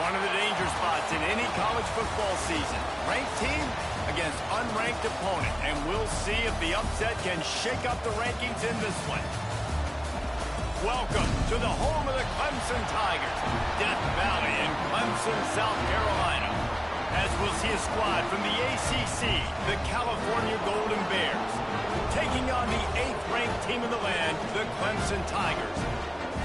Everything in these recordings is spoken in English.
One of the danger spots in any college football season. Ranked team against unranked opponent. And we'll see if the upset can shake up the rankings in this one. Welcome to the home of the Clemson Tigers, Death Valley in Clemson, South Carolina. As we'll see a squad from the ACC, the California Golden Bears, taking on the 8th-ranked team in the land, the Clemson Tigers.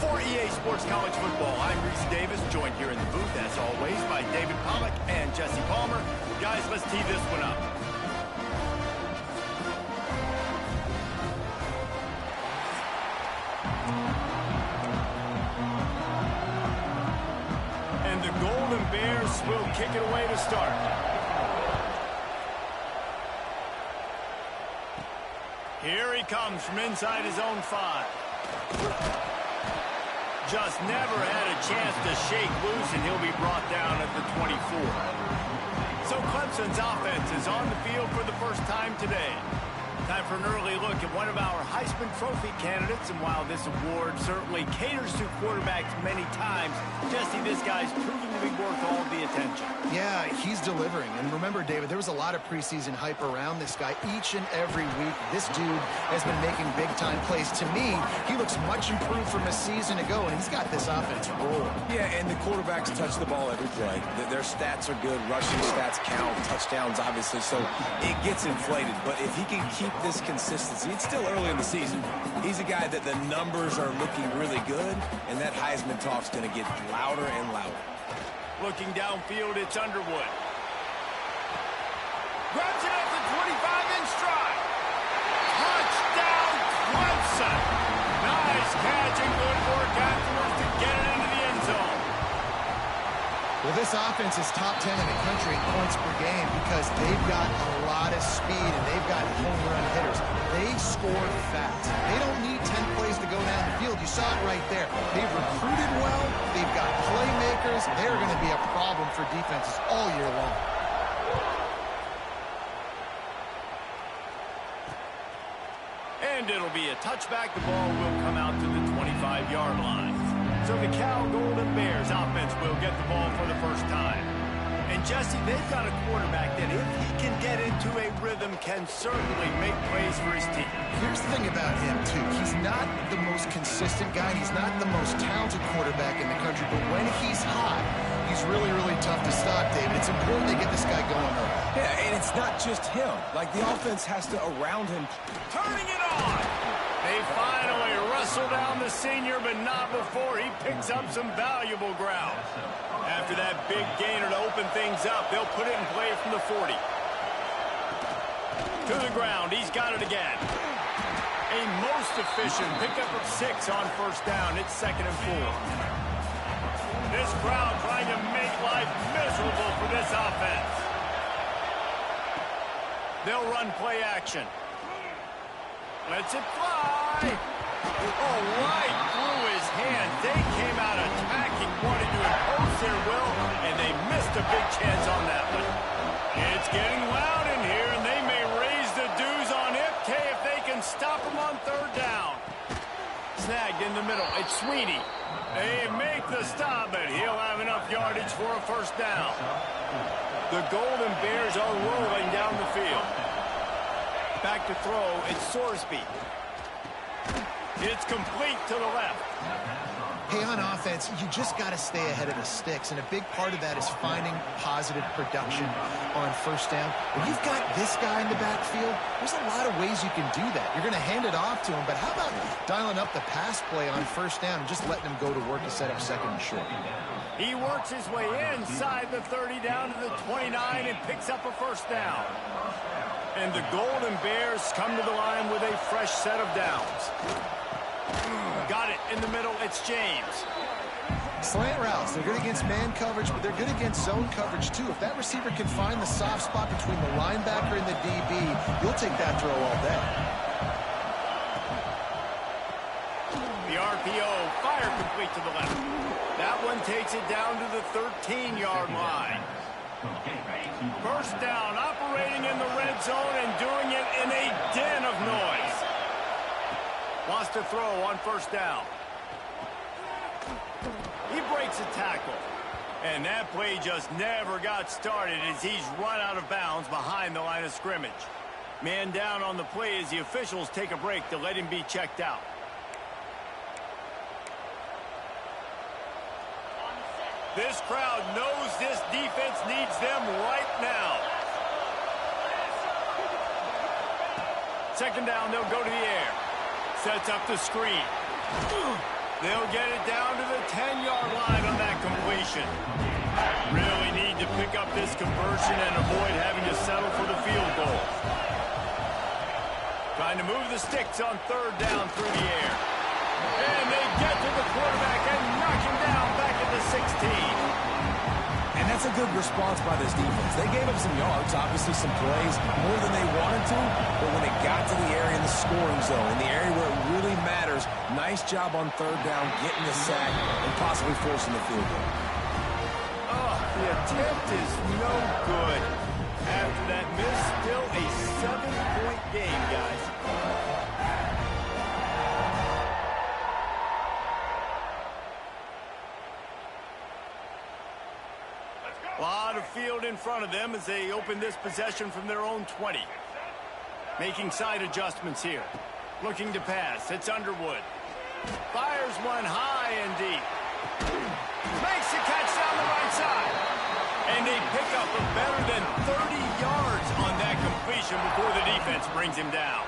For EA Sports College Football, I'm Reese Davis, joined here in the booth, as always, by David Pollack and Jesse Palmer. Guys, let's tee this one up. And the Golden Bears will kick it away to start. Here he comes from inside his own 5. Just never had a chance to shake loose, and he'll be brought down at the 24. So Clemson's offense is on the field for the first time today. Time for an early look at one of our Heisman Trophy candidates, and while this award certainly caters to quarterbacks many times, Jesse, this guy's proving to be worth all the attention. Yeah, he's delivering. And remember, David, there was a lot of preseason hype around this guy each and every week. This dude has been making big-time plays. To me, he looks much improved from a season ago, and he's got this offense rolling. Yeah, and the quarterbacks touch the ball every play. Their stats are good. Rushing stats count. Touchdowns, obviously. So it gets inflated. But if he can keep this consistency, it's still early in the season. He's a guy that the numbers are looking really good, and that Heisman talk's going to get louder and louder. Looking downfield, it's Underwood. Grabs it at the 25 in stride. Touchdown, Clemson. Nice catch and good work afterwards to get it into the end zone. Well, this offense is top 10 in the country in points per game because they've got a lot of speed and they've got home run hitters. They score fast. They don't need 10 plays to go down the field. You saw it right there. They've recruited well. They've got playmakers. They're going to be a problem for defenses all year long. And it'll be a touchback. The ball will come out to the 25-yard line. So the Cal Golden Bears offense will get the ball for the first time. And Jesse, they've got a quarterback that if he can get into a rhythm can certainly make plays for his team. Here's the thing about him, too. He's not the most consistent guy. He's not the most talented quarterback in the country. But when he's hot, he's really, really tough to stop, David. It's important they get this guy going, though. Yeah, and it's not just him. Like, the offense has to around him. Turning it on. They finally wrestle down the senior, but not before he picks up some valuable ground. After that big gainer to open things up, they'll put it in play from the 40. To the ground, he's got it again. A most efficient pickup of 6 on first down. It's 2nd and 4. This crowd trying to make life miserable for this offense. They'll run play action. Lets it fly. Oh, right through his hand. They came out attacking, wanting to impose their will, and they missed a big chance on that one. It's getting loud in here, and they may raise the dues on IPK if they can stop him on 3rd down. Snagged in the middle. It's Sweeney. They make the stop, but he'll have enough yardage for a first down. The Golden Bears are rolling down the field. Back to throw, it's Sorsby. It's complete to the left. Hey, on offense, you just got to stay ahead of the sticks, and a big part of that is finding positive production on first down. When you've got this guy in the backfield, there's a lot of ways you can do that. You're going to hand it off to him, but how about dialing up the pass play on first down and just letting him go to work to set up 2nd and short? He works his way inside the 30 down to the 29 and picks up a first down. And the Golden Bears come to the line with a fresh set of downs. Got it in the middle. It's James. Slant routes. They're good against man coverage, but they're good against zone coverage, too. If that receiver can find the soft spot between the linebacker and the DB, you'll take that throw all day. The RPO, fire complete to the left. That one takes it down to the 13-yard line. First down, operating in the red zone and doing it in a den of noise. Wants to throw on first down. He breaks a tackle. And that play just never got started as he's run out of bounds behind the line of scrimmage. Man down on the play as the officials take a break to let him be checked out. This crowd knows this defense needs them right now. Second down, they'll go to the air. Sets up the screen. They'll get it down to the 10-yard line on that completion. Really need to pick up this conversion and avoid having to settle for the field goal. Trying to move the sticks on third down through the air. And they get to the quarterback and knock him down back at the 16. And that's a good response by this defense. They gave up some yards, obviously some plays, more than they wanted to, but when it got to the area in the scoring zone, in the area where it really matters, nice job on third down, getting the sack, and possibly forcing the field goal. Oh, the attempt is no good. After that miss, still a 7-point game, guys. A lot of field in front of them as they open this possession from their own 20. Making side adjustments here. Looking to pass. It's Underwood. Fires one high and deep. Makes the catch down the right side. And they pick up a better than 30 yards on that completion before the defense brings him down.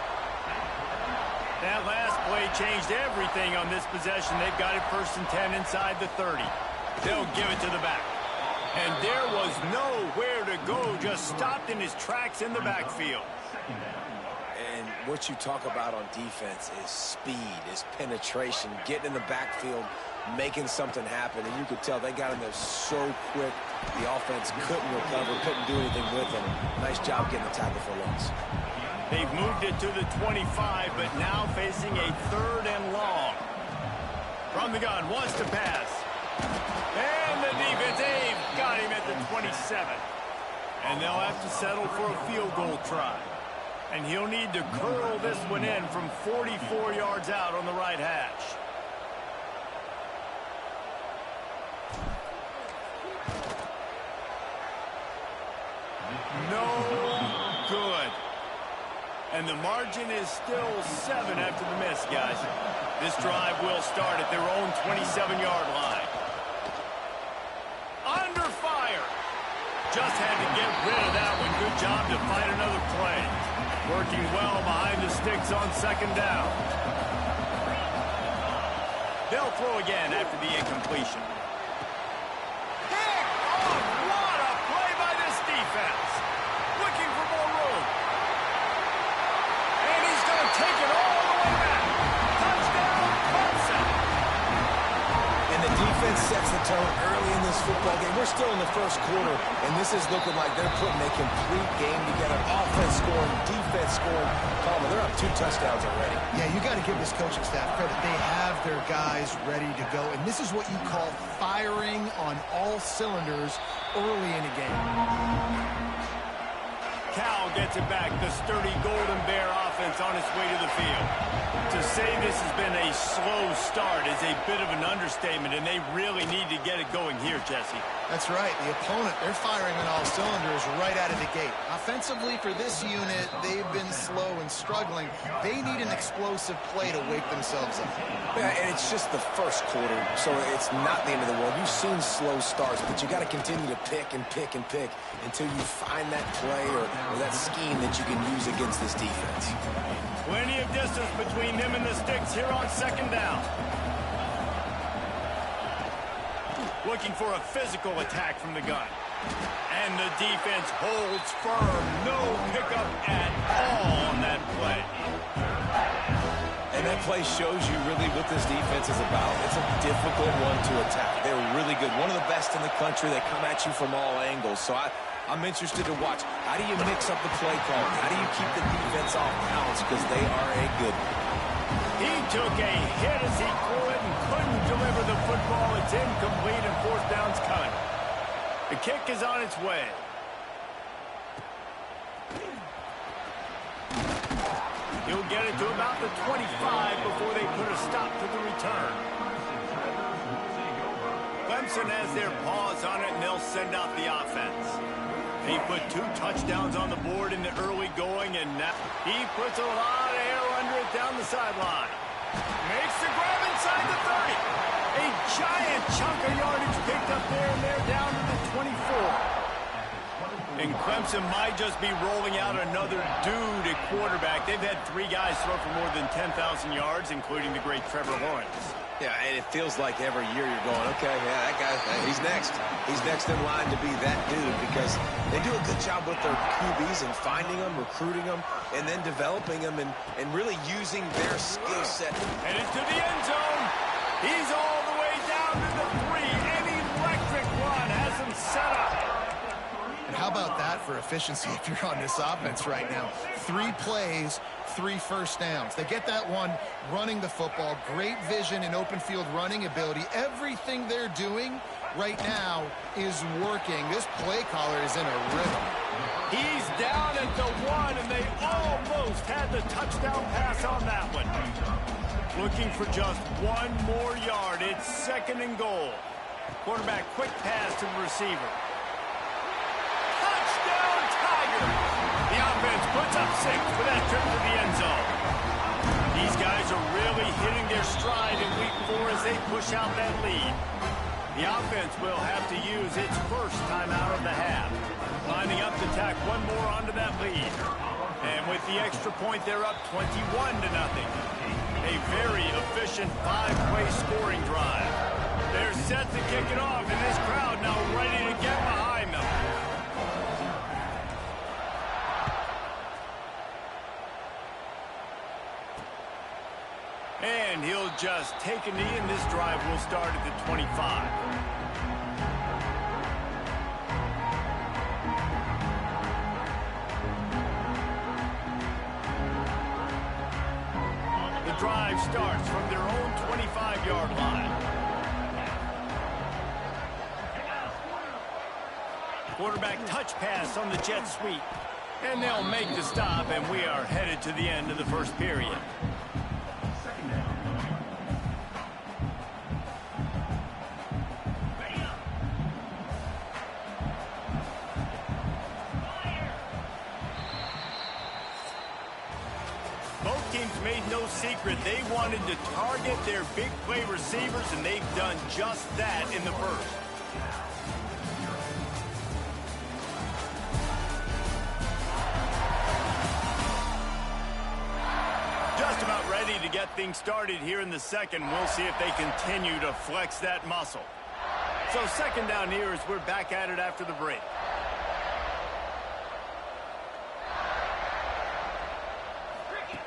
That last play changed everything on this possession. They've got it 1st and 10 inside the 30. They'll give it to the back. And there was nowhere to go, just stopped in his tracks in the backfield. And what you talk about on defense is speed, is penetration, getting in the backfield, making something happen. And you could tell they got in there so quick, the offense couldn't recover, couldn't do anything with them. Nice job getting the tackle for loss. They've moved it to the 25, but now facing a 3rd and long. From the gun, wants to pass. And the defense, they've got him at the 27. And they'll have to settle for a field goal try. And he'll need to curl this one in from 44 yards out on the right hash. No good. And the margin is still 7 after the miss, guys. This drive will start at their own 27-yard line. Under fire. Just had to get rid of that one. Good job to find another play. Working well behind the sticks on 2nd down. They'll throw again after the incompletion. Pick off! What a play by this defense. Looking for more room. And he's going to take it all the way back. Touchdown, Clemson. And the defense sets the tone early in this football game. We're still in the 1st quarter, and this is looking like they're putting a complete game together. Offense scoring, defense scoring. Palmer, they're up 2 touchdowns already. Yeah, you got to give this coaching staff credit. They have their guys ready to go, and this is what you call firing on all cylinders early in a game. Cal gets it back. The sturdy Golden Bear offense on its way to the field. To say this has been a slow start is a bit of an understatement, and they really need to get it going here, Jesse. That's right. The opponent, they're firing on all cylinders right out of the gate. Offensively, for this unit, they've been slow and struggling. They need an explosive play to wake themselves up. Yeah, and it's just the 1st quarter, so it's not the end of the world. You've seen slow starts, but you got to continue to pick and pick and pick until you find that play or that scheme that you can use against this defense. Plenty of distance between them and the sticks here on 2nd down. Looking for a physical attack from the gun. And the defense holds firm. No pickup at all on that play. And that play shows you really what this defense is about. It's a difficult one to attack. They're really good. One of the best in the country. They come at you from all angles. So I'm interested to watch. How do you mix up the play calling? How do you keep the defense off balance? Because they are a good one. He took a hit as he threw it and couldn't deliver the football. It's incomplete and 4th down's coming. The kick is on its way. He'll get it to about the 25 before they put a stop to the return. Clemson has their paws on it, and they'll send out the offense. He put 2 touchdowns on the board in the early going, and now he puts a lot of air under it down the sideline. Makes the grab inside the 30. A giant chunk of yardage picked up there, and they're down to the 24. And Clemson might just be rolling out another dude at quarterback. They've had 3 guys throw for more than 10,000 yards, including the great Trevor Lawrence. Yeah, and it feels like every year you're going, okay, yeah, that guy, he's next. He's next in line to be that dude because they do a good job with their QBs and finding them, recruiting them, and then developing them and really using their skill set. And into the end zone. He's all the way down to the 3. An electric run has him set up. And how about that for efficiency if you're on this offense right now? 3 plays, 3 first downs. They get that one running the football, great vision and open field running ability. Everything they're doing right now is working. This play caller is in a rhythm. He's down at the 1, and they almost had the touchdown pass on that one. Looking for just 1 more yard. It's 2nd and goal. Quarterback quick pass to the receiver. Touchdown, Tigers! The offense puts up 6 for that trip to the end zone. These guys are really hitting their stride in week 4 as they push out that lead. The offense will have to use its first time out of the half. Lining up to tack 1 more onto that lead. And with the extra point, they're up 21-0. A very efficient 5-play scoring drive. They're set to kick it off, and this crowd now ready to get behind them. And he'll just take a knee, and this drive will start at the 25. The drive starts from their own 25-yard line. Quarterback touch pass on the jet sweep. And they'll make the stop, and we are headed to the end of the first period. Both teams made no secret they wanted to target their big play receivers, and they've done just that in the first. Just about ready to get things started here in the second. We'll see if they continue to flex that muscle. So 2nd down here as we're back at it after the break.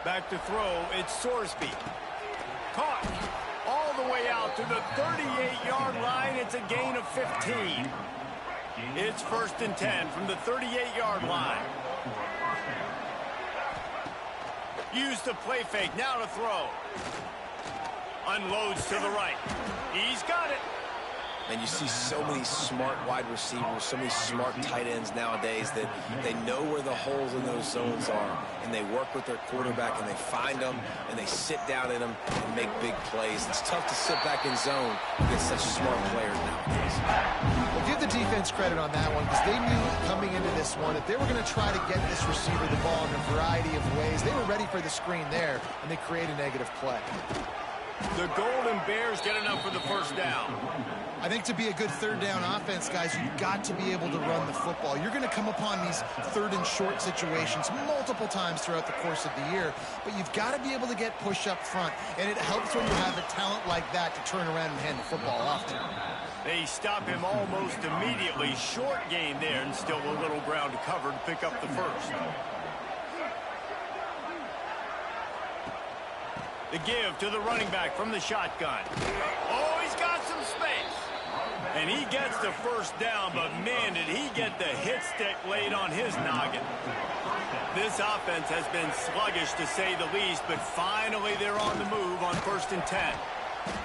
Back to throw, it's Sorsby. Caught all the way out to the 38-yard line. It's a gain of 15. It's 1st and 10 from the 38-yard line. Use the play fake, now to throw. Unloads to the right. He's got it. And you see so many smart wide receivers, so many smart tight ends nowadays that they know where the holes in those zones are, and they work with their quarterback, and they find them, and they sit down in them and make big plays. It's tough to sit back in zone against such smart players nowadays. Well, give the defense credit on that one because they knew coming into this one that they were going to try to get this receiver the ball in a variety of ways. They were ready for the screen there, and they create a negative play. The Golden Bears get enough for the 1st down. I think to be a good 3rd down offense, guys, you've got to be able to run the football. You're going to come upon these 3rd and short situations multiple times throughout the course of the year, but you've got to be able to get push up front, and it helps when you have a talent like that to turn around and hand the football off to. They stop him almost immediately. Short gain there, and still a little ground to cover to pick up the 1st. The give to the running back from the shotgun. Oh, he's got some space. And he gets the 1st down, but man, did he get the hit stick laid on his noggin. This offense has been sluggish to say the least, but finally they're on the move on 1st and 10.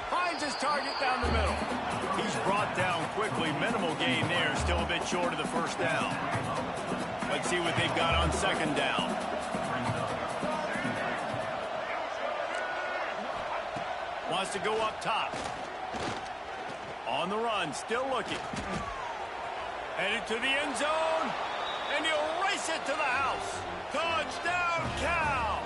Finds his target down the middle. He's brought down quickly. Minimal gain there, still a bit short of the 1st down. Let's see what they've got on 2nd down. Wants to go up top. On the run, still looking. Headed to the end zone, and he'll race it to the house. Touchdown, Cal!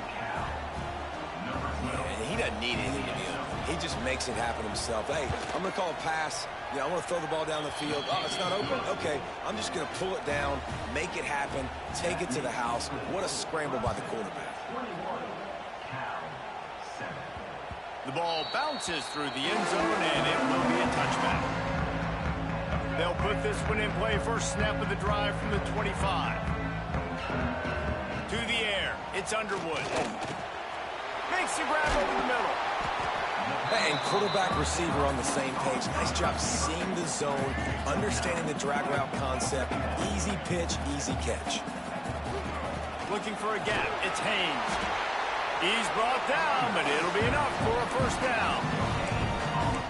Yeah, he doesn't need anything to be open. He just makes it happen himself. Hey, I'm going to call a pass. I want to throw the ball down the field. Oh, it's not open? Okay, I'm just going to pull it down, make it happen, take it to the house. What a scramble by the quarterback. The ball bounces through the end zone, and it will be a touchback. They'll put this one in play. First snap of the drive from the 25. To the air. It's Underwood. Makes the grab over the middle. And quarterback receiver on the same page. Nice job seeing the zone, understanding the drag route concept. Easy pitch, easy catch. Looking for a gap. It's Haynes. He's brought down, but it'll be enough for a first down.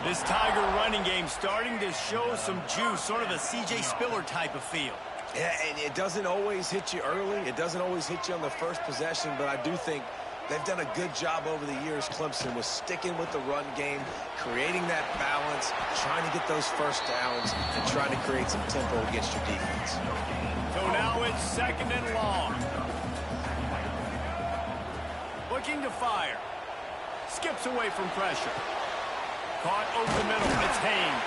This Tiger running game starting to show some juice, sort of a C.J. Spiller type of feel. Yeah, and it doesn't always hit you early. It doesn't always hit you on the first possession, but I do think they've done a good job over the years, Clemson, with sticking with the run game, creating that balance, trying to get those first downs, and trying to create some tempo against your defense. So now it's second and long. Looking to fire. Skips away from pressure. Caught over the middle. It's Haynes.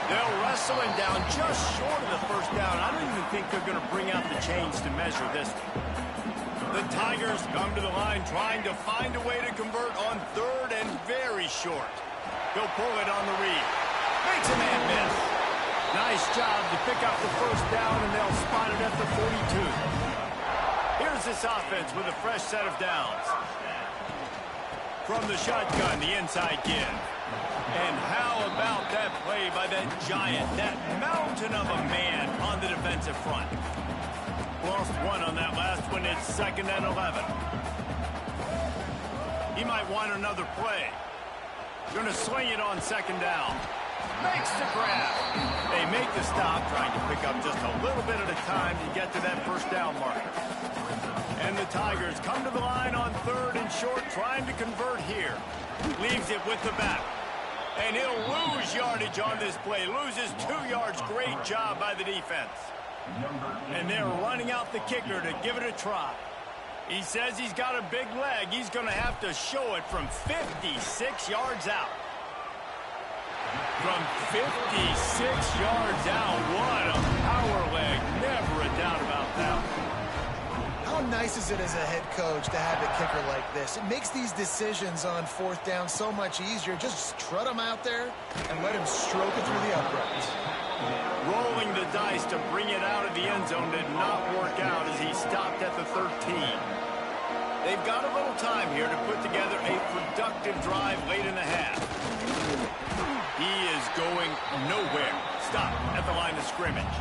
They'll wrestle him down just short of the first down. I don't even think they're going to bring out the chains to measure this one. The Tigers come to the line trying to find a way to convert on third and very short. He'll pull it on the read. Makes a man miss. Nice job to pick up the first down, and they'll spot it at the 42. Here's this offense with a fresh set of downs. From the shotgun, the inside give. And how about that play by that giant, that mountain of a man on the defensive front? Lost one on that last one. It's second and 11. He might want another play. Going to sling it on second down. Makes the grab. They make the stop, trying to pick up just a little bit at a time to get to that first down marker. And the Tigers come to the line on third and short, trying to convert here. Leaves it with the back. And he'll lose yardage on this play. Loses 2 yards. Great job by the defense. And they're running out the kicker to give it a try. He says he's got a big leg. He's going to have to show it from 56 yards out. From 56 yards out, what a power leg. Never a doubt about that. How nice is it as a head coach to have a kicker like this? It makes these decisions on fourth down so much easier. Just trot him out there and let him stroke it through the uprights. Rolling the dice to bring it out of the end zone did not work out as he stopped at the 13. They've got a little time here to put together a productive drive late in the half. He is going nowhere. Stop at the line of scrimmage.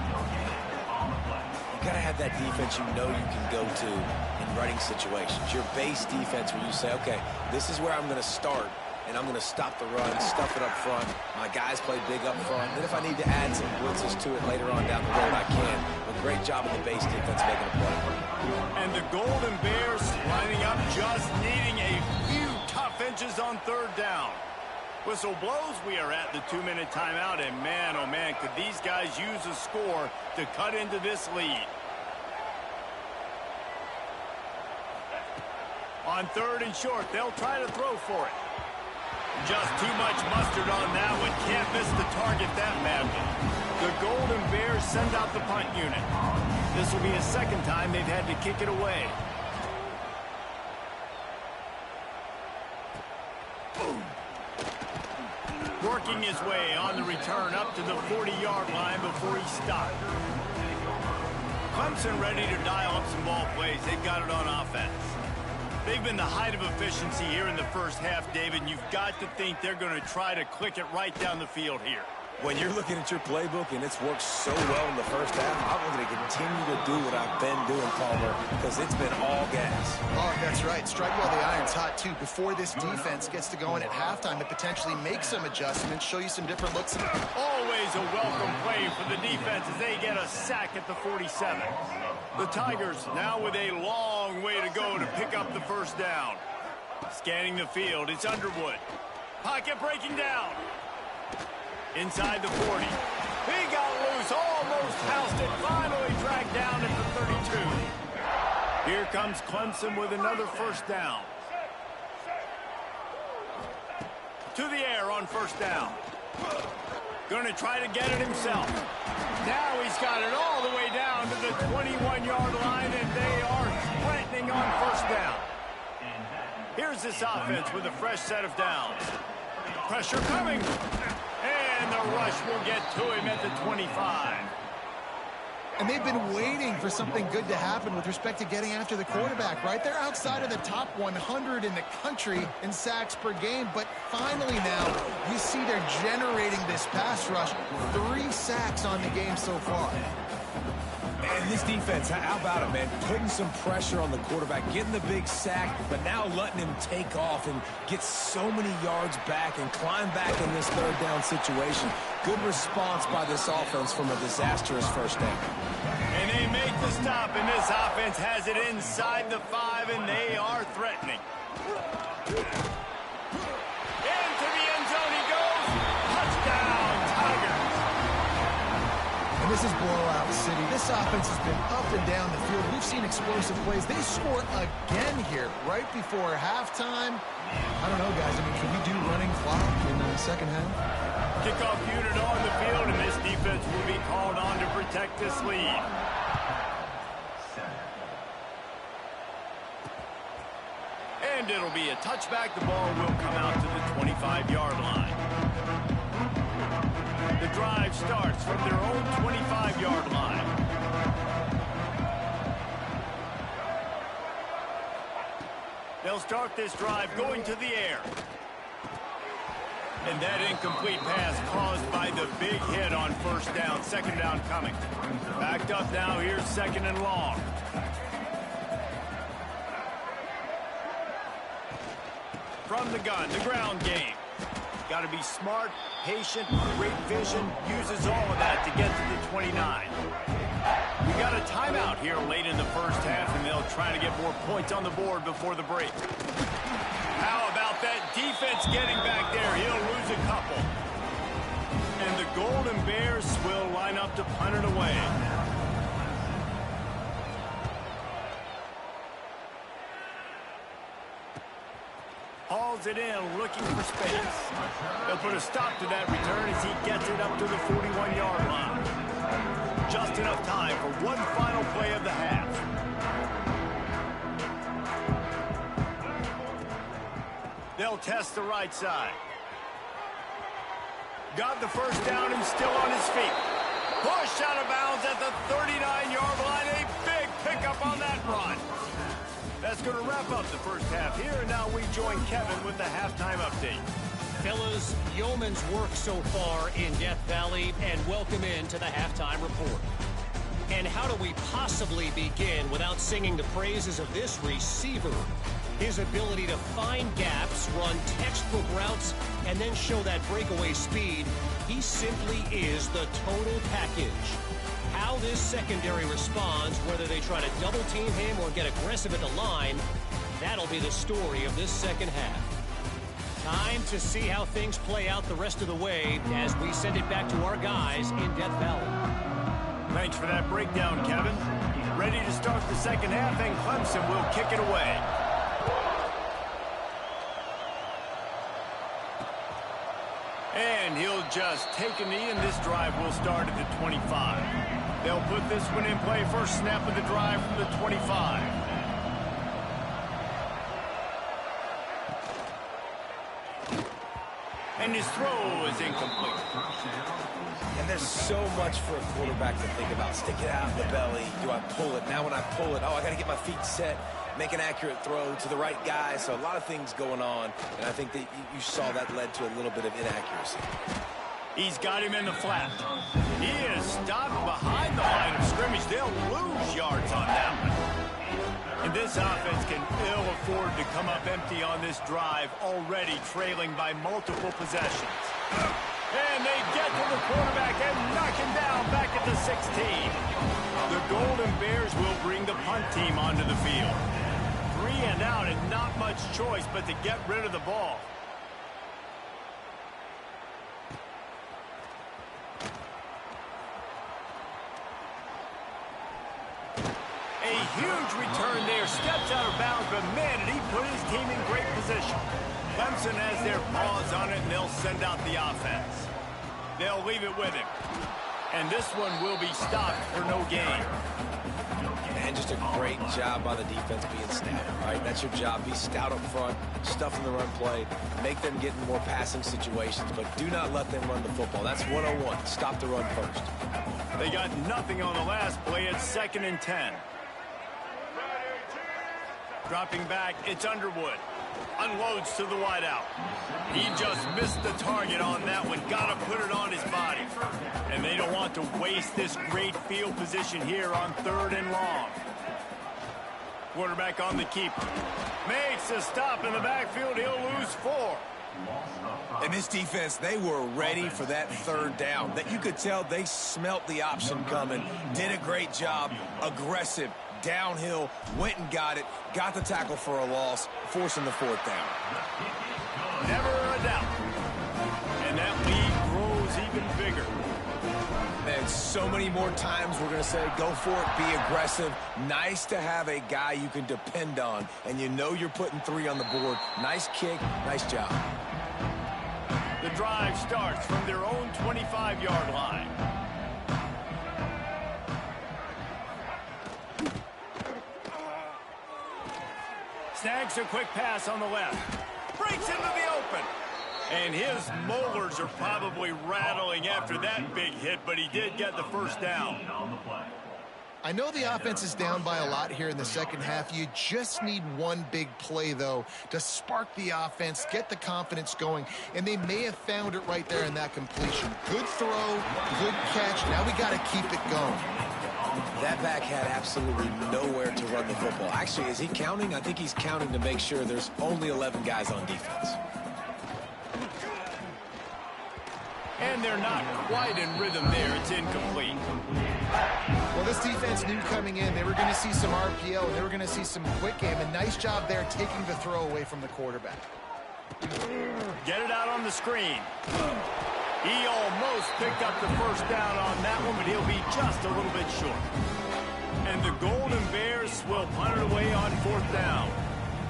You got to have that defense you know you can go to in running situations. Your base defense where you say, okay, this is where I'm going to start, and I'm going to stop the run, stuff it up front. My guys play big up front. Then if I need to add some blitzes to it later on down the road, I can. But great job of the base defense making a play. And the Golden Bears lining up, just needing a few tough inches on third down. Whistle blows. We are at the 2-minute timeout, and man, oh man, could these guys use a score to cut into this lead. On third and short, they'll try to throw for it. Just too much mustard on that one. Can't miss the target that badly. The Golden Bears send out the punt unit. This will be a second time they've had to kick it away. Working his way on the return up to the 40-yard line before he stopped. Clemson ready to dial up some ball plays. They've got it on offense. They've been the height of efficiency here in the first half, David, and you've got to think they're going to try to click it right down the field here. When you're looking at your playbook and it's worked so well in the first half, I'm going to continue to do what I've been doing, Palmer, because it's been all gas. Oh, that's right. Strike while the iron's hot, too. Before this defense gets to going at halftime, it potentially makes some adjustments, show you some different looks. Always a welcome play for the defense as they get a sack at the 47. The Tigers now with a long way to go to pick up the first down. Scanning the field, it's Underwood. Pocket breaking down. Inside the 40. He got loose, almost housed it, finally dragged down at the 32. Here comes Clemson with another first down. To the air on first down. Going to try to get it himself. Now he's got it all the way down to the 21-yard line, and they are threatening on first down. Here's this offense with a fresh set of downs. Pressure coming. And the rush will get to him at the 25. And they've been waiting for something good to happen with respect to getting after the quarterback, right? They're outside of the top 100 in the country in sacks per game, but finally now you see they're generating this pass rush. 3 sacks on the game so far. And this defense, how about it, man? Putting some pressure on the quarterback, getting the big sack, but now letting him take off and get so many yards back and climb back in this third down situation. Good response by this offense from a disastrous first down. And they make the stop, and this offense has it inside the 5, and they are threatening. Into the end zone he goes. Touchdown, Tigers. And this is blowout city. This offense has been up and down the field. We've seen explosive plays. They score again here right before halftime. I don't know, guys. I mean, can we do running clock in the second half? Kickoff unit on the field, and this defense will be called on to protect this lead. And it'll be a touchback. The ball will come out to the 25-yard line. The drive starts from their own 25-yard line. They'll start this drive going to the air. And that incomplete pass caused by the big hit on first down. Second down coming. Backed up now. Here's second and long. From the gun, the ground game. Got to be smart, patient, great vision. Uses all of that to get to the 29. We got a timeout here late in the first half, and they'll try to get more points on the board before the break. How about that defense getting back there? He'll lose a couple. And the Golden Bears will line up to punt it away. Hauls it in, looking for space. They'll put a stop to that return as he gets it up to the 41-yard line. Just enough time for one final play of the half. They'll test the right side. Got the first down and still on his feet. Push out of bounds at the 39-yard line. A big pickup on that run. That's going to wrap up the first half here, and now we join Kevin with the halftime update. Fellas, yeoman's work so far in Death Valley, and welcome into the halftime report. And how do we possibly begin without singing the praises of this receiver? His ability to find gaps, run textbook routes, and then show that breakaway speed. He simply is the total package. How this secondary responds, whether they try to double team him or get aggressive at the line, that'll be the story of this second half. Time to see how things play out the rest of the way as we send it back to our guys in Death Valley. Thanks for that breakdown, Kevin. Ready to start the second half, and Clemson will kick it away. And he'll just take a knee, and this drive will start at the 25. They'll put this one in play. First snap of the drive from the 25. And his throw is incomplete. And there's so much for a quarterback to think about. Stick it out in the belly. Do I pull it? Now when I pull it, I got to get my feet set, make an accurate throw to the right guy. So a lot of things going on, and I think that you saw that led to a little bit of inaccuracy. He's got him in the flat. He is stopped behind the line of scrimmage. They'll lose yards on that one. And this offense can ill afford to come up empty on this drive, already trailing by multiple possessions. And they get to the quarterback and knock him down back at the 16. The Golden Bears will bring the punt team onto the field. 3 and out, and not much choice but to get rid of the ball. return there. Steps out of bounds, but man, did he put his team in great position. Clemson has their paws on it, and they'll send out the offense. They'll leave it with him. And this one will be stopped for no gain. And just a great job by the defense being stout. All right, that's your job. Be stout up front, stuff in the run play, make them get in more passing situations, but do not let them run the football. That's 101. Stop the run first. They got nothing on the last play. It's 2nd and 10. Dropping back, it's Underwood. Unloads to the wideout. He just missed the target on that one. Got to put it on his body. And they don't want to waste this great field position here on 3rd and long. Quarterback on the keeper. Makes a stop in the backfield. He'll lose 4. And this defense, they were ready for that 3rd down. That you could tell they smelt the option coming. Did a great job. Aggressive. Downhill. Went and got it. Got the tackle for a loss. Forcing the 4th down. Never a doubt. And that lead grows even bigger. Man, so many more times we're going to say, go for it, be aggressive. Nice to have a guy you can depend on, and you know you're putting 3 on the board. Nice kick, nice job. The drive starts from their own 25-yard line. Snags a quick pass on the left. Breaks into the open. And his molars are probably rattling after that big hit, but he did get the 1st down. I know the offense is down by a lot here in the second half. You just need one big play, though, to spark the offense, get the confidence going, and they may have found it right there in that completion. Good throw, good catch. Now we got to keep it going. That back had absolutely nowhere to run the football. Actually, is he counting? I think he's counting to make sure there's only 11 guys on defense. And they're not quite in rhythm there. It's incomplete. Well, this defense knew coming in they were going to see some RPO, and they were going to see some quick game. A nice job there taking the throw away from the quarterback. Get it out on the screen. He almost picked up the 1st down on that one, but he'll be just a little bit short. And the Golden Bears will punt it away on 4th down.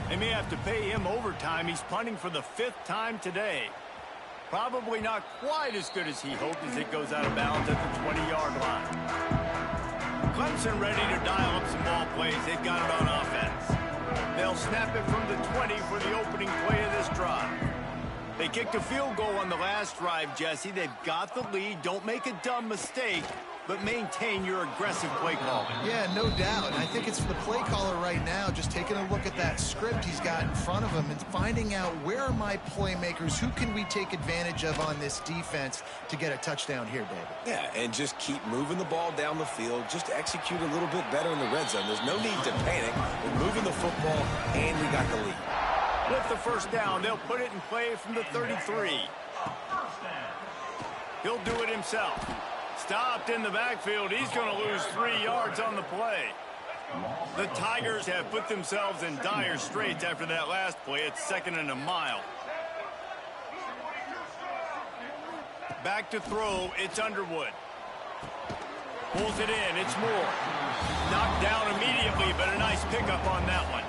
They may have to pay him overtime. He's punting for the 5th time today. Probably not quite as good as he hoped as it goes out of bounds at the 20-yard line. Clemson ready to dial up some ball plays. They've got it on offense. They'll snap it from the 20 for the opening play of this drive. They kicked a field goal on the last drive, Jesse. They've got the lead. Don't make a dumb mistake, but maintain your aggressive play calling. Yeah, no doubt. And I think it's for the play caller right now, just taking a look at that script he's got in front of him and finding out where are my playmakers, who can we take advantage of on this defense to get a touchdown here, David. Yeah, and just keep moving the ball down the field. Just execute a little bit better in the red zone. There's no need to panic. We're moving the football, and we got the lead. With the 1st down, they'll put it in play from the 33. He'll do it himself. Stopped in the backfield. He's going to lose 3 yards on the play. The Tigers have put themselves in dire straits after that last play. It's 2nd and a mile. Back to throw. It's Underwood. Pulls it in. It's Moore. Knocked down immediately, but a nice pickup on that one.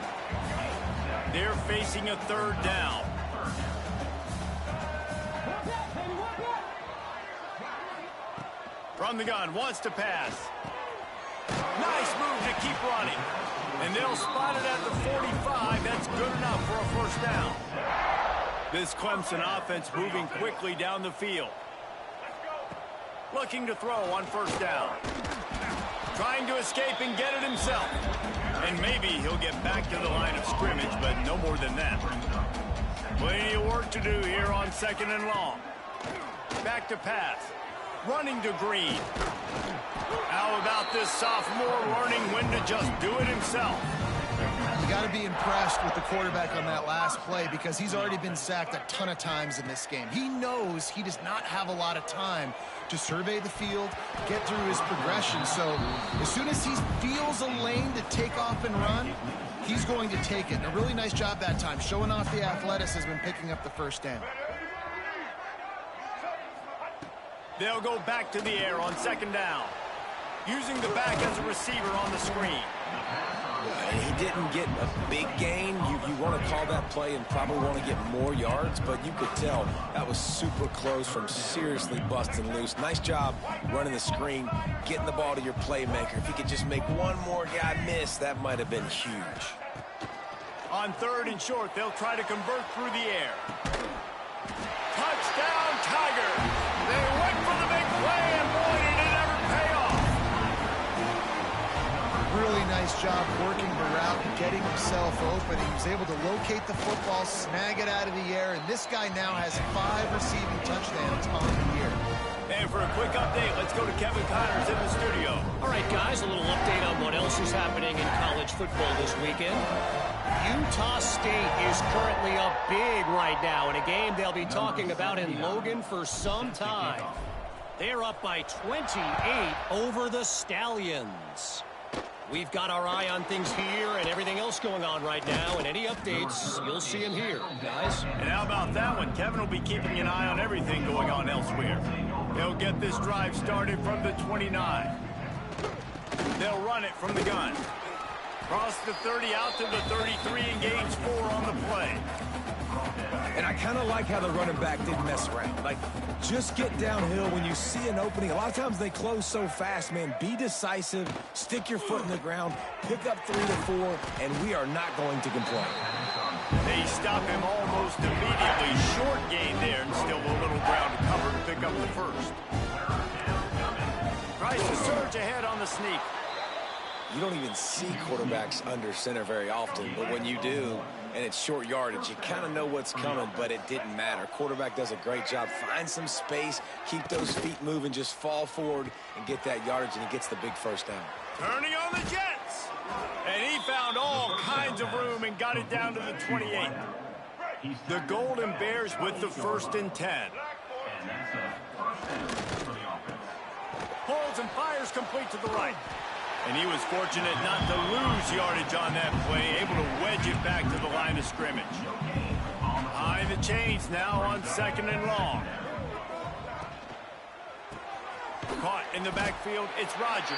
They're facing a 3rd down. From the gun, wants to pass. Nice move to keep running. And they'll spot it at the 45. That's good enough for a 1st down. This Clemson offense moving quickly down the field. Looking to throw on 1st down. Trying to escape and get it himself. And maybe he'll get back to the line of scrimmage, but no more than that. Plenty of work to do here on 2nd and long. Back to pass. Running to Green. How about this sophomore learning when to just do it himself? You got to be impressed with the quarterback on that last play because he's already been sacked a ton of times in this game. He knows he does not have a lot of time to survey the field, get through his progression. So as soon as he feels a lane to take off and run, he's going to take it. And a really nice job that time, showing off the athleticism and picking up the 1st down. They'll go back to the air on 2nd down. Using the back as a receiver on the screen. And he didn't get a big gain. You want to call that play and probably want to get more yards, but you could tell that was super close from seriously busting loose. Nice job running the screen, getting the ball to your playmaker. If he could just make one more guy miss, that might have been huge. On 3rd and short, they'll try to convert through the air. Touchdown, Tigers! They went for the big play, and boy, did it ever pay off! Really nice job working the route and getting himself open. He was able to locate the football, snag it out of the air, and this guy now has 5 receiving touchdowns on the year. And for a quick update, let's go to Kevin Connors in the studio. All right, guys, a little update on what else is happening in college football this weekend. Utah State is currently up big right now in a game they'll be talking about in Logan for some time. They're up by 28 over the Stallions. We've got our eye on things here and everything else going on right now, and any updates, you'll see them here, guys. And how about that one? Kevin will be keeping an eye on everything going on elsewhere. They'll get this drive started from the 29. They'll run it from the gun. Cross the 30 out to the 33 and gains 4 on the play. And I kind of like how the running back didn't mess around. Like, just get downhill when you see an opening. A lot of times they close so fast, man. Be decisive, stick your foot in the ground, pick up 3 to 4, and we are not going to complain. They stop him almost immediately. Short gain there, and still a little ground to cover to pick up the first. Tries to surge ahead on the sneak. You don't even see quarterbacks under center very often, but when you do, and it's short yardage, you kind of know what's coming, but it didn't matter. Quarterback does a great job. Find some space, keep those feet moving, just fall forward and get that yardage, and he gets the big first down. Turning on the Jets. And he found all kinds of room and got it down to the 28. The Golden Bears with the 1st and 10. Pulls and fires complete to the right. And he was fortunate not to lose yardage on that play, able to wedge it back to the line of scrimmage. High the chains now on 2nd and long. Caught in the backfield, it's Rodgers.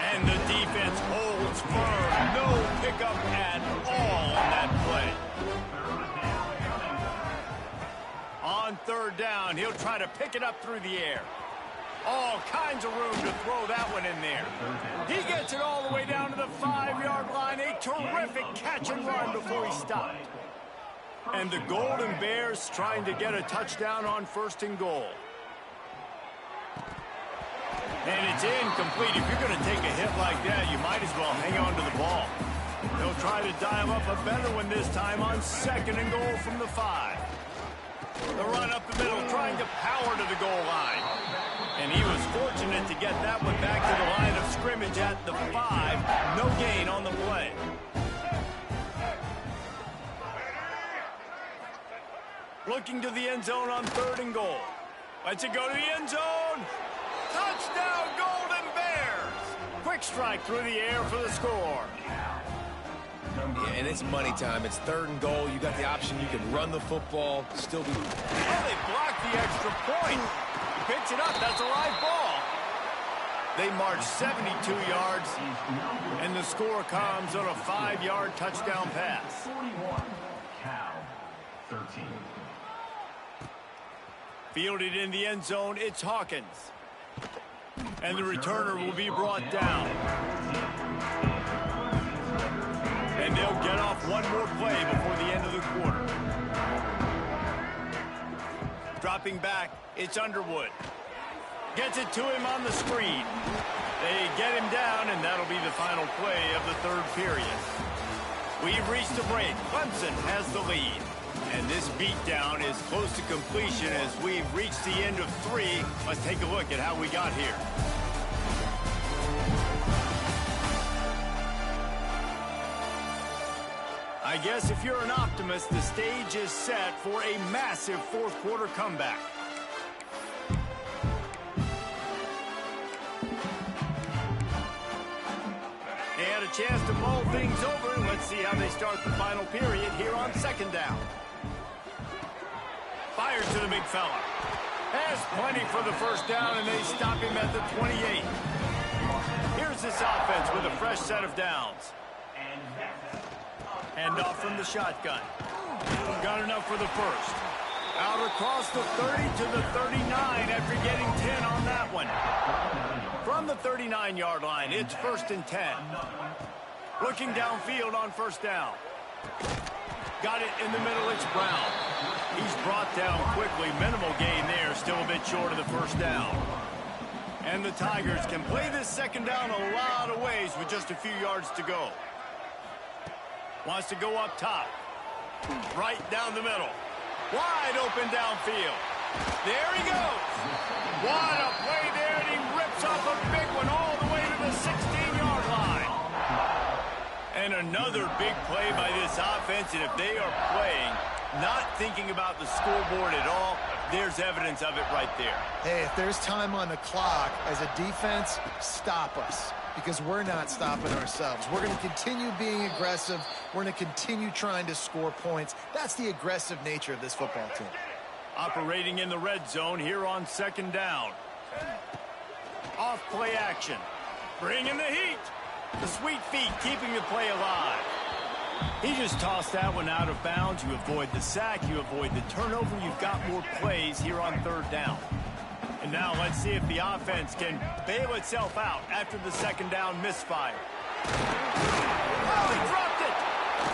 And the defense holds firm. No pickup at all on that play. On 3rd down, he'll try to pick it up through the air. All kinds of room to throw that one in there. He gets it all the way down to the 5-yard line. A terrific catch and run before he stopped. And the Golden Bears trying to get a touchdown on 1st and goal. And it's incomplete. If you're going to take a hit like that, you might as well hang on to the ball. They'll try to dial up a better one this time on 2nd and goal from the 5. The run up the middle, trying to power to the goal line. And he was fortunate to get that one back to the line of scrimmage at the 5. No gain on the play. Looking to the end zone on 3rd and goal. Lets it go to the end zone. Touchdown, Golden Bears! Quick strike through the air for the score. Yeah, and it's money time. It's 3rd and goal. You got the option. You can run the football, still be... Oh, they blocked the extra point. He picks it up. That's a live ball. They march 72 yards, and the score comes on a 5-yard touchdown pass. 41, Cal, 13. Fielded in the end zone, it's Hawkins. And the returner will be brought down. And they'll get off one more play before the end of the quarter. Dropping back, it's Underwood. Gets it to him on the screen. They get him down, and that'll be the final play of the 3rd period. We've reached a break. Clemson has the lead. And this beatdown is close to completion as we've reached the end of 3. Let's take a look at how we got here. I guess if you're an optimist, the stage is set for a massive 4th quarter comeback. They had a chance to mull things over, and let's see how they start the final period here on 2nd down. Fires to the big fella. Has plenty for the 1st down, and they stop him at the 28. Here's this offense with a fresh set of downs. Hand off from the shotgun. Got enough for the first. Out across the 30 to the 39 after getting 10 on that one. From the 39-yard line, it's 1st and 10. Looking downfield on 1st down. Got it in the middle, it's Brown. He's brought down quickly. Minimal gain there, still a bit short of the 1st down. And the Tigers can play this 2nd down a lot of ways with just a few yards to go. Wants to go up top. Right down the middle. Wide open downfield. There he goes. What a play there, and he rips off a big one all the way to the 16-yard line. And another big play by this offense, and if they are playing, not thinking about the scoreboard at all, there's evidence of it right there. Hey, if there's time on the clock, as a defense, stop us. Because we're not stopping ourselves. We're going to continue being aggressive. We're going to continue trying to score points. That's the aggressive nature of this football team. Operating in the red zone here on 2nd down. Off play action. Bringing the heat. The sweet feet keeping the play alive. He just tossed that one out of bounds. You avoid the sack. You avoid the turnover. You've got more plays here on 3rd down. And now let's see if the offense can bail itself out after the 2nd down misfire. Oh, he dropped it!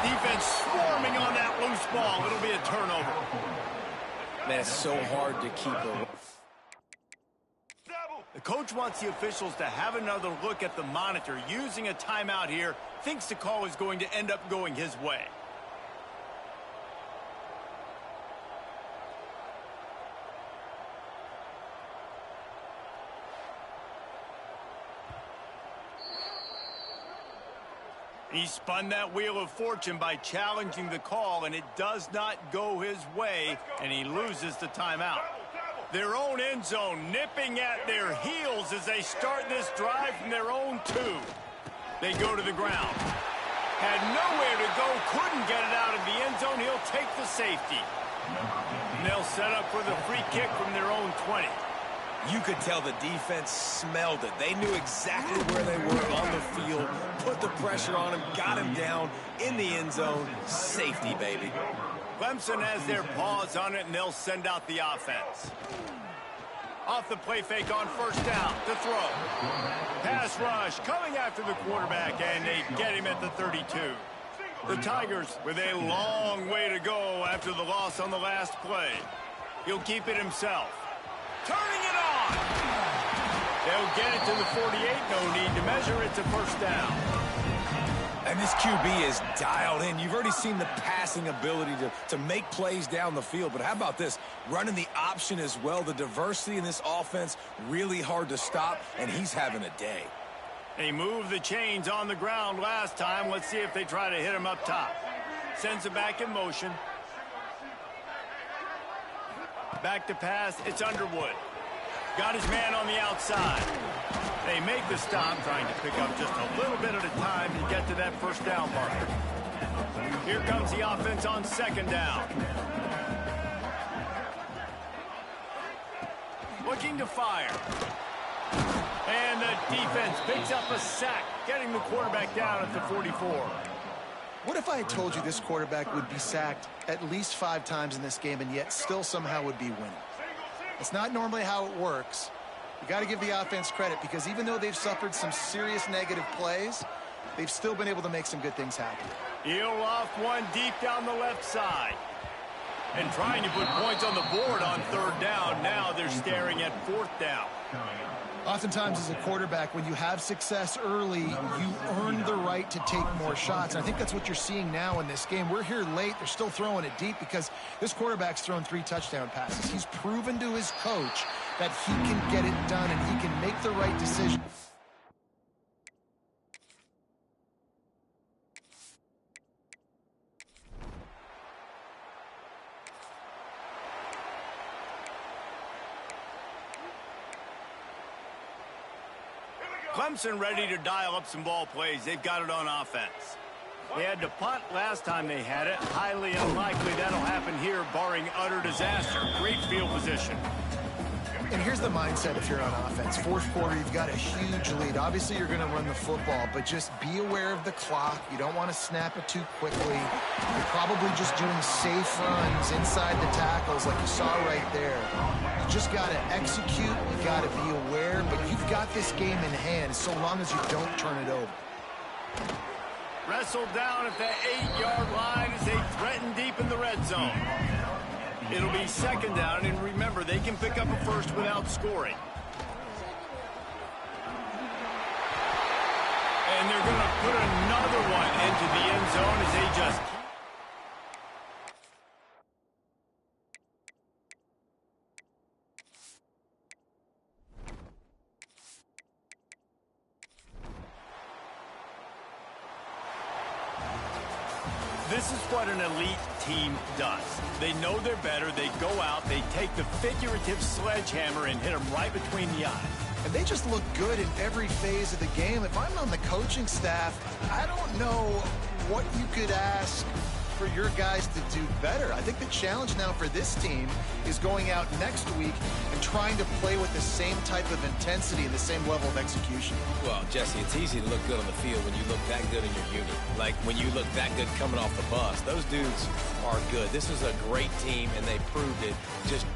Defense swarming on that loose ball. It'll be a turnover. Man, it's so hard to keep a... The coach wants the officials to have another look at the monitor. Using a timeout here, thinks the call is going to end up going his way. He spun that wheel of fortune by challenging the call, and it does not go his way, and he loses the timeout. Their own end zone nipping at their heels as they start this drive from their own 2. They go to the ground. Had nowhere to go, couldn't get it out of the end zone. He'll take the safety. And they'll set up for the free kick from their own 20. You could tell the defense smelled it. They knew exactly where they were on the field, put the pressure on him, got him down in the end zone. Safety, baby. Clemson has their paws on it, and they'll send out the offense. Off the play fake on 1st down to throw. Pass rush coming after the quarterback, and they get him at the 32. The Tigers with a long way to go after the loss on the last play. He'll keep it himself. Turning it on. They'll get it to the 48. No need to measure. It's a 1st down. And this QB is dialed in. You've already seen the passing ability to make plays down the field. But how about this? Running the option as well. The diversity in this offense, really hard to stop. And he's having a day. They moved the chains on the ground last time. Let's see if they try to hit him up top. Sends it back in motion. Back to pass, it's Underwood. Got his man on the outside. They make the stop, trying to pick up just a little bit at a time to get to that 1st down marker. Here comes the offense on 2nd down. Looking to fire. And the defense picks up a sack, getting the quarterback down at the 44. What if I had told you this quarterback would be sacked at least 5 times in this game and yet still somehow would be winning? It's not normally how it works. You got to give the offense credit because even though they've suffered some serious negative plays, they've still been able to make some good things happen. He'll off one deep down the left side. And trying to put points on the board on 3rd down. Now they're staring at 4th down. Oftentimes as a quarterback, when you have success early, you earn the right to take more shots. And I think that's what you're seeing now in this game. We're here late. They're still throwing it deep because this quarterback's thrown 3 touchdown passes. He's proven to his coach that he can get it done and he can make the right decision. Clemson ready to dial up some ball plays. They've got it on offense. They had to punt last time they had it. Highly unlikely that'll happen here, barring utter disaster. Great field position. And here's the mindset if you're on offense. Fourth quarter, you've got a huge lead. Obviously, you're going to run the football, but just be aware of the clock. You don't want to snap it too quickly. You're probably just doing safe runs inside the tackles like you saw right there. You just got to execute. You got to be aware, but you've got this game in hand so long as you don't turn it over. Wrestled down at the 8-yard line as they threaten deep in the red zone. It'll be second down, and remember, they can pick up a first without scoring. And they're going to put another one into the end zone as they just... This is what an elite team does. They know they're better. They go out. They take the figurative sledgehammer and hit them right between the eyes. And they just look good in every phase of the game. If I'm on the coaching staff, I don't know what you could ask for your guys to do better. I think the challenge now for this team is going out next week and trying to play with the same type of intensity and the same level of execution. Well, Jesse, it's easy to look good on the field when you look that good in your unit. Like when you look that good coming off the bus. Those dudes are good. This is a great team, and they proved it. Just